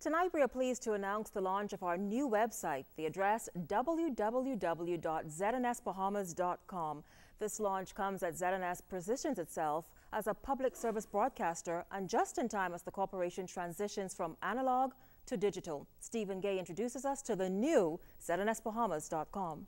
Tonight we are pleased to announce the launch of our new website, the address www.znsbahamas.com. This launch comes as ZNS positions itself as a public service broadcaster and just in time as the corporation transitions from analog to digital. Stephen Gay introduces us to the new ZNSbahamas.com.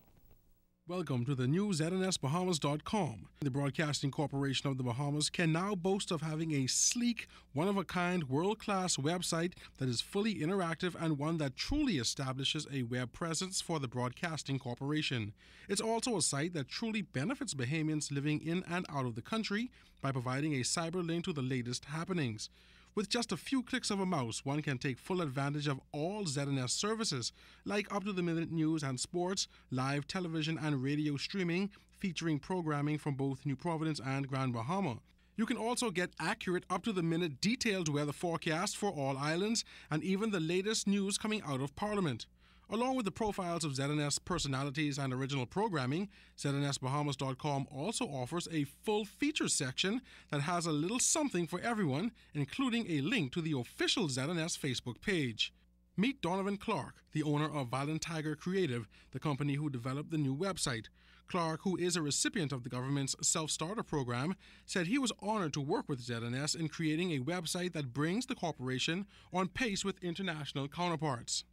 Welcome to the new ZNSbahamas.com. The Broadcasting Corporation of the Bahamas can now boast of having a sleek, one-of-a-kind, world-class website that is fully interactive and one that truly establishes a web presence for the Broadcasting Corporation. It's also a site that truly benefits Bahamians living in and out of the country by providing a cyber link to the latest happenings. With just a few clicks of a mouse, one can take full advantage of all ZNS services, like up-to-the-minute news and sports, live television and radio streaming, featuring programming from both New Providence and Grand Bahama. You can also get accurate, up-to-the-minute, detailed weather forecasts for all islands, and even the latest news coming out of Parliament. Along with the profiles of ZNS personalities and original programming, ZNSbahamas.com also offers a full features section that has a little something for everyone, including a link to the official ZNS Facebook page. Meet Donovan Clark, the owner of Violent Tiger Creative, the company who developed the new website. Clark, who is a recipient of the government's Self-Starter program, said he was honored to work with ZNS in creating a website that brings the corporation on pace with international counterparts.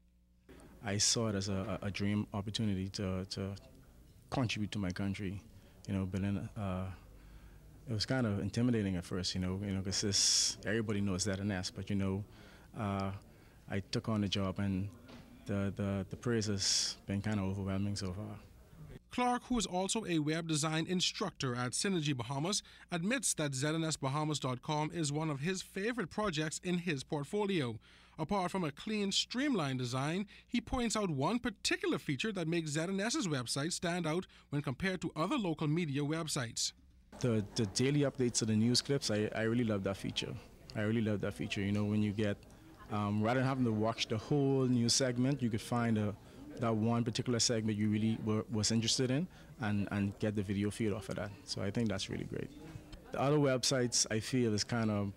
I saw it as a dream opportunity to contribute to my country, but then it was kind of intimidating at first, because everybody knows ZNS, but I took on the job and the praise has been kind of overwhelming so far. Clark, who is also a web design instructor at Synergy Bahamas, admits that ZNSbahamas.com is one of his favorite projects in his portfolio. Apart from a clean, streamlined design, he points out one particular feature that makes ZNS's website stand out when compared to other local media websites. The daily updates of the news clips, I really love that feature. When you get, rather than having to watch the whole news segment, you could find that one particular segment you really was interested in and get the video feed off of that. So I think that's really great. The other websites I feel is kind of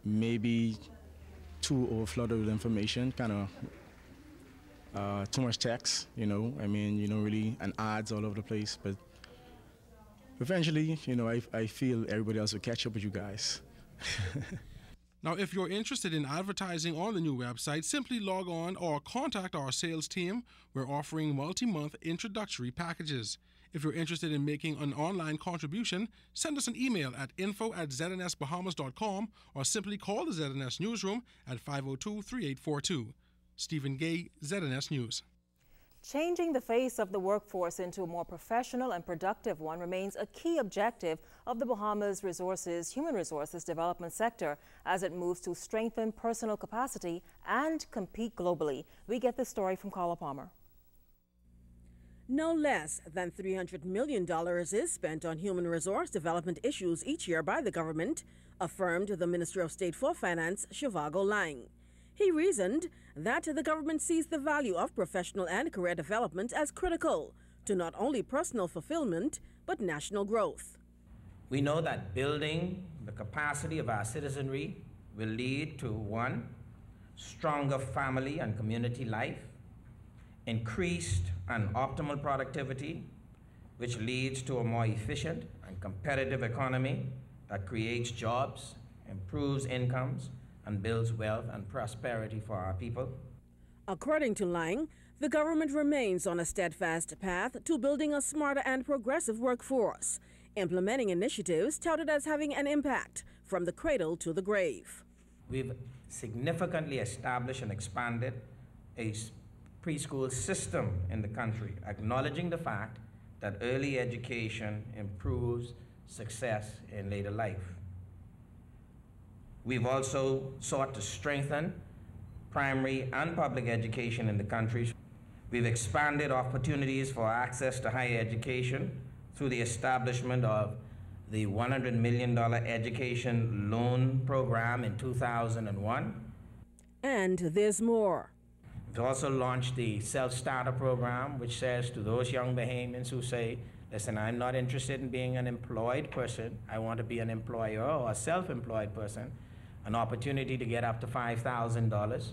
maybe too overflooded with information, kind of too much text, really, and ads all over the place. But eventually, I feel everybody else will catch up with you guys. Now, if you're interested in advertising on the new website, simply log on or contact our sales team. We're offering multi-month introductory packages. If you're interested in making an online contribution, send us an email at info@znsbahamas.com or simply call the ZNS Newsroom at 502-3842. Stephen Gay, ZNS News. Changing the face of the workforce into a more professional and productive one remains a key objective of the Bahamas human resources development sector as it moves to strengthen personal capacity and compete globally. We get this story from Carla Palmer. No less than $300 million is spent on human resource development issues each year by the government, affirmed the Minister of State for Finance, Shivago Lang. He reasoned that the government sees the value of professional and career development as critical to not only personal fulfillment, but national growth. We know that building the capacity of our citizenry will lead to, one, stronger family and community life, increased and optimal productivity, which leads to a more efficient and competitive economy that creates jobs, improves incomes, and builds wealth and prosperity for our people. According to Lang, the government remains on a steadfast path to building a smarter and progressive workforce, implementing initiatives touted as having an impact from the cradle to the grave. We've significantly established and expanded a preschool system in the country, acknowledging the fact that early education improves success in later life. We've also sought to strengthen primary and public education in the country. We've expanded opportunities for access to higher education through the establishment of the $100 million education loan program in 2001. And there's more. We've also launched the Self-Starter program, which says to those young Bahamians who say, listen, I'm not interested in being an employed person, I want to be an employer or a self-employed person, an opportunity to get up to $5,000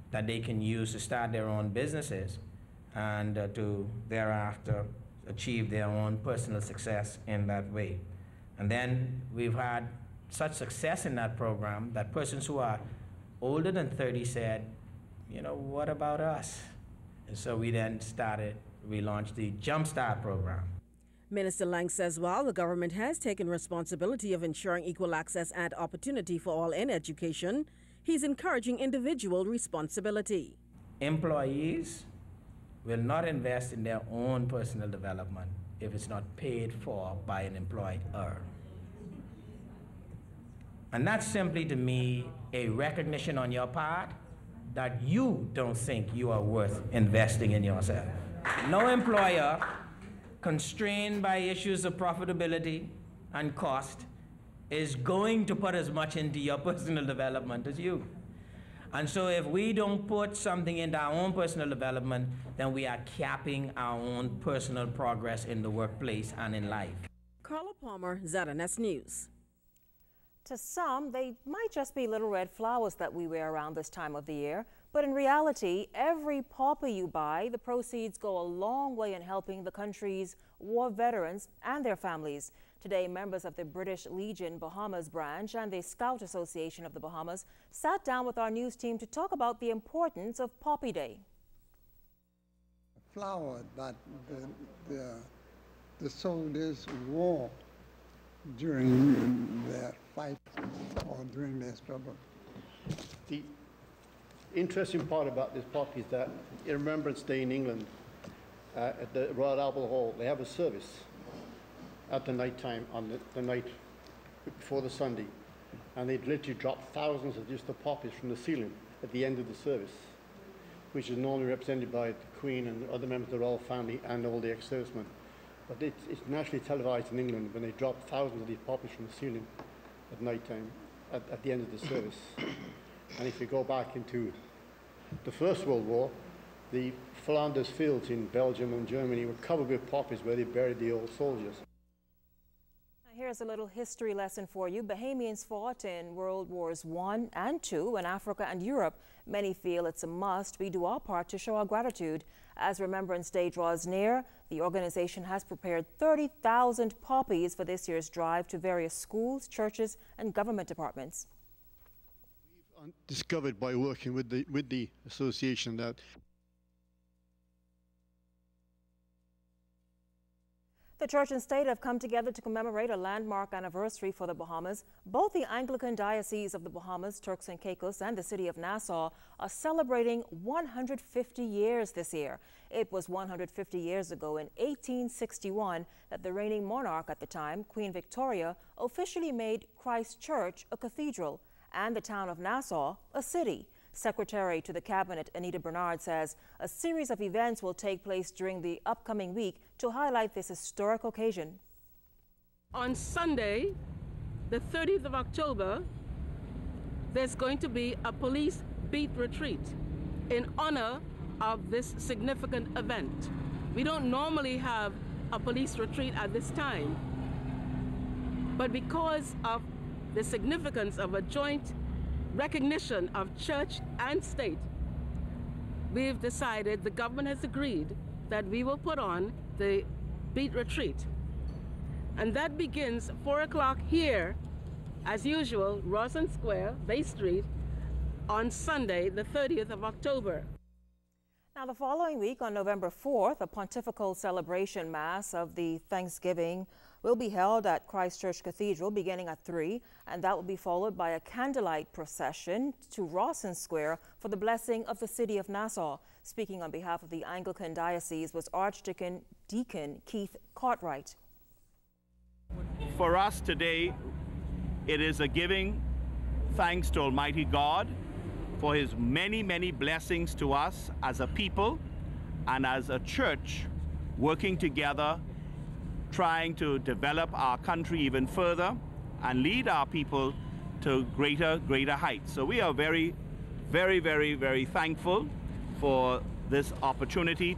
that they can use to start their own businesses and to thereafter achieve their own personal success in that way. And then we've had such success in that program that persons who are older than 30 said, you know, what about us? And so we then launched the Jumpstart program. Minister Lang says while the government has taken responsibility of ensuring equal access and opportunity for all in education, he's encouraging individual responsibility. Employees will not invest in their own personal development if it's not paid for by an employer. And that's simply, to me, a recognition on your part that you don't think you are worth investing in yourself. No employer, constrained by issues of profitability and cost, is going to put as much into your personal development as you. And so if we don't put something into our own personal development, then we are capping our own personal progress in the workplace and in life. Carla Palmer, ZNS News. To some, they might just be little red flowers that we wear around this time of the year. But in reality, every poppy you buy, the proceeds go a long way in helping the country's war veterans and their families. Today, members of the British Legion Bahamas branch and the Scout Association of the Bahamas sat down with our news team to talk about the importance of Poppy Day. A flower that the soldiers wore during their fight or during their struggle. The interesting part about this poppy is that in Remembrance Day in England, at the Royal Albert Hall, they have a service at the night time, on the night before the Sunday, and they'd literally drop thousands of just the poppies from the ceiling at the end of the service, which is normally represented by the Queen and other members of the royal family and all the ex-servicemen. But it's nationally televised in England when they drop thousands of these poppies from the ceiling at night time, at the end of the service. And if you go back into the First World War, the Flanders fields in Belgium and Germany were covered with poppies where they buried the old soldiers. Here's a little history lesson for you. Bahamians fought in World Wars I and II in Africa and Europe. Many feel it's a must we do our part to show our gratitude. As Remembrance Day draws near, the organization has prepared 30,000 poppies for this year's drive to various schools, churches, and government departments. We've discovered by working with the association that the church and state have come together to commemorate a landmark anniversary for the Bahamas. Both the Anglican Diocese of the Bahamas, Turks and Caicos, and the city of Nassau are celebrating 150 years this year. It was 150 years ago in 1861 that the reigning monarch at the time, Queen Victoria, officially made Christ Church a cathedral and the town of Nassau a city. Secretary to the Cabinet, Anita Bernard, says a series of events will take place during the upcoming week to highlight this historic occasion. On Sunday, the 30th of October, there's going to be a police beat retreat in honor of this significant event. We don't normally have a police retreat at this time, but because of the significance of a joint recognition of church and state, we've decided, the government has agreed, that we will put on the beat retreat. And that begins 4 o'clock here, as usual, Rawson Square, Bay Street, on Sunday, the 30th of October. Now, the following week, on November 4th, a pontifical celebration mass of the Thanksgiving will be held at Christ Church Cathedral beginning at 3, and that will be followed by a candlelight procession to Rawson Square for the blessing of the city of Nassau. Speaking on behalf of the Anglican Diocese was Archdeacon Keith Cartwright. For us today, it is a giving thanks to Almighty God for his many, many blessings to us as a people and as a church, working together, trying to develop our country even further and lead our people to greater heights. So we are very, very, very, very thankful for this opportunity.